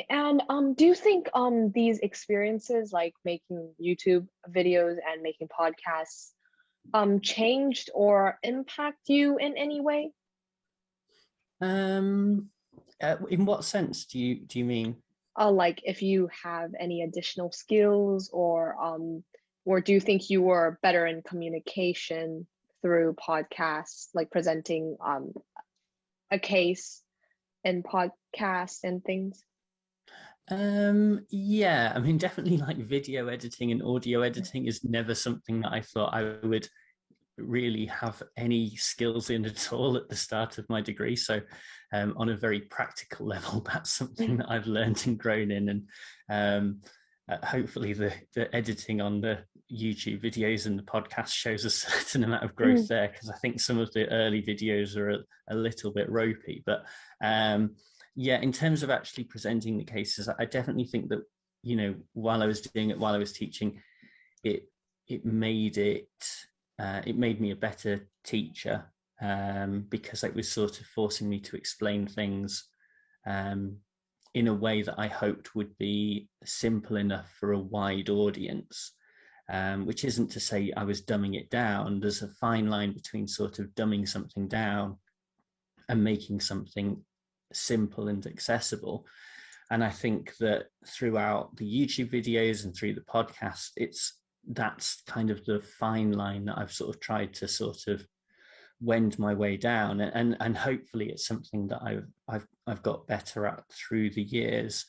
And do you think these experiences like making YouTube videos and making podcasts changed or impact you in any way? Um, in what sense do you mean? Like if you have any additional skills or do you think you were better in communication through podcasts, like presenting a case in podcasts and things? Yeah, I mean, definitely like video editing and audio editing is never something that I thought I would really have any skills in at all at the start of my degree. So, on a very practical level, that's something that I've learned and grown in. And hopefully, the editing on the YouTube videos and the podcast shows a certain amount of growth there, because I think some of the early videos are a little bit ropey. But yeah, in terms of actually presenting the cases, I definitely think that, while I was doing it, while I was teaching, it it made it it made me a better teacher, because it was sort of forcing me to explain things um, in a way that I hoped would be simple enough for a wide audience. Which isn't to say I was dumbing it down. There's a fine line between sort of dumbing something down and making something simple and accessible. And I think that throughout the YouTube videos and through the podcast, that's kind of the fine line that I've sort of tried to sort of wend my way down, and hopefully it's something that I've got better at through the years.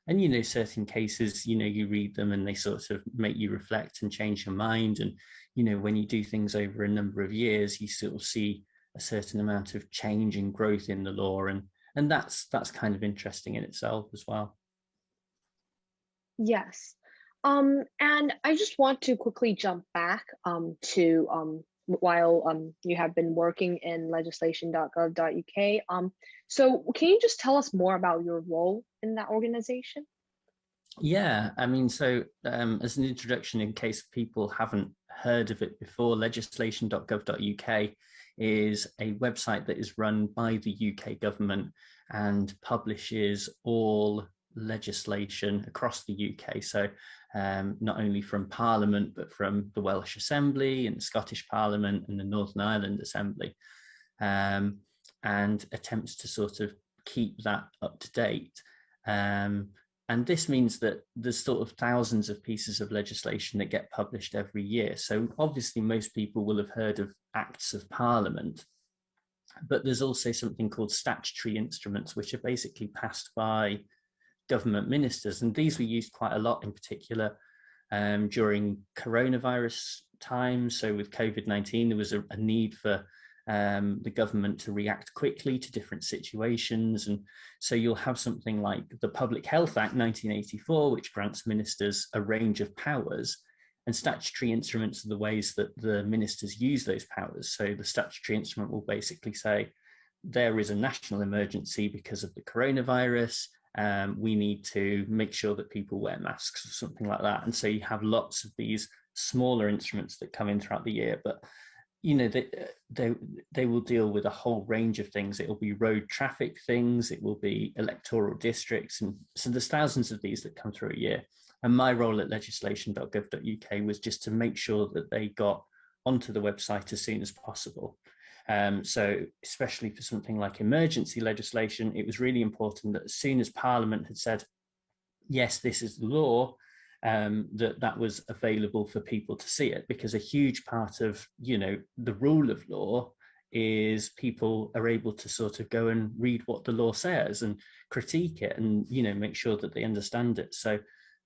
And certain cases, you read them and they sort of make you reflect and change your mind. And when you do things over a number of years, you sort of see a certain amount of change and growth in the law, and that's kind of interesting in itself as well. Yes. And I just want to quickly jump back to while you have been working in legislation.gov.uk. So can you just tell us more about your role in that organization? Yeah, I mean, so as an introduction, in case people haven't heard of it before, legislation.gov.uk is a website that is run by the UK government and publishes all legislation across the UK. So not only from Parliament, but from the Welsh Assembly and the Scottish Parliament and the Northern Ireland Assembly, um, and attempts to sort of keep that up to date. And this means that there's sort of thousands of pieces of legislation that get published every year. So obviously most people will have heard of acts of parliament, but there's also something called statutory instruments, which are basically passed by government ministers. And these were used quite a lot, in particular during coronavirus times. So with COVID-19, there was a need for the government to react quickly to different situations. And so you'll have something like the Public Health Act 1984, which grants ministers a range of powers. And statutory instruments are the ways that the ministers use those powers. So the statutory instrument will basically say, there is a national emergency because of the coronavirus. We need to make sure that people wear masks or something like that. And so you have lots of these smaller instruments that come in throughout the year, but they will deal with a whole range of things. It will be road traffic things, it will be electoral districts, and so there's thousands of these that come through a year. And my role at legislation.gov.uk was just to make sure that they got onto the website as soon as possible. So especially for something like emergency legislation, it was really important that as soon as Parliament had said, yes, this is the law, that was available for people to see it, because a huge part of the rule of law is people are able to sort of go and read what the law says and critique it and make sure that they understand it. So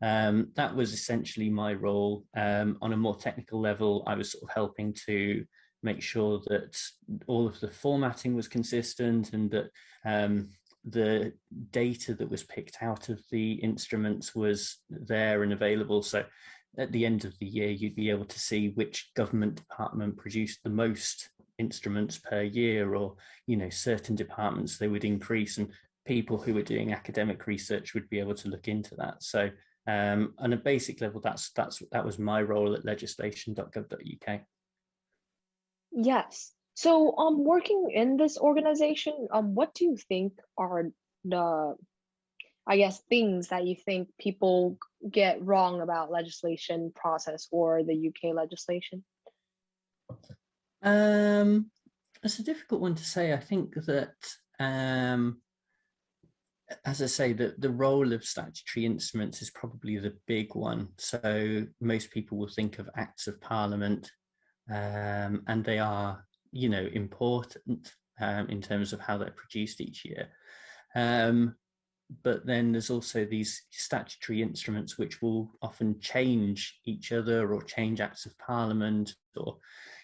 that was essentially my role. On a more technical level, I was sort of helping to make sure that all of the formatting was consistent and that the data that was picked out of the instruments was there and available. So at the end of the year, you'd be able to see which government department produced the most instruments per year, or certain departments they would increase, and people who were doing academic research would be able to look into that. So on a basic level, that was my role at legislation.gov.uk. Yes. So, working in this organization, what do you think are the I guess, things that you think people get wrong about legislation process or the UK legislation? It's a difficult one to say. I think that, as I say, the role of statutory instruments is probably the big one. So most people will think of Acts of Parliament, and they are, important in terms of how they're produced each year. But then there's also these statutory instruments which will often change each other or change Acts of Parliament, or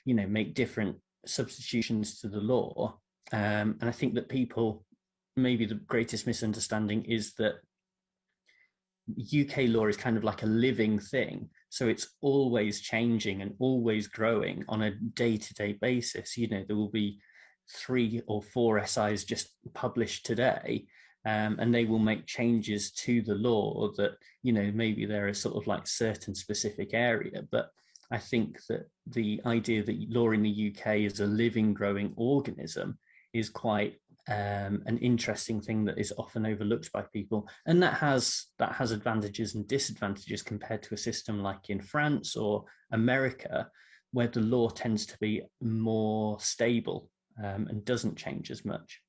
make different substitutions to the law. And I think that people, maybe the greatest misunderstanding is that UK law is kind of like a living thing. So it's always changing and always growing on a day-to-day basis. There will be 3 or 4 SIs just published today, and they will make changes to the law that, maybe there is sort of like certain specific area. But I think that the idea that law in the UK is a living, growing organism is quite an interesting thing that is often overlooked by people, and that has advantages and disadvantages compared to a system like in France or America, where the law tends to be more stable and doesn't change as much.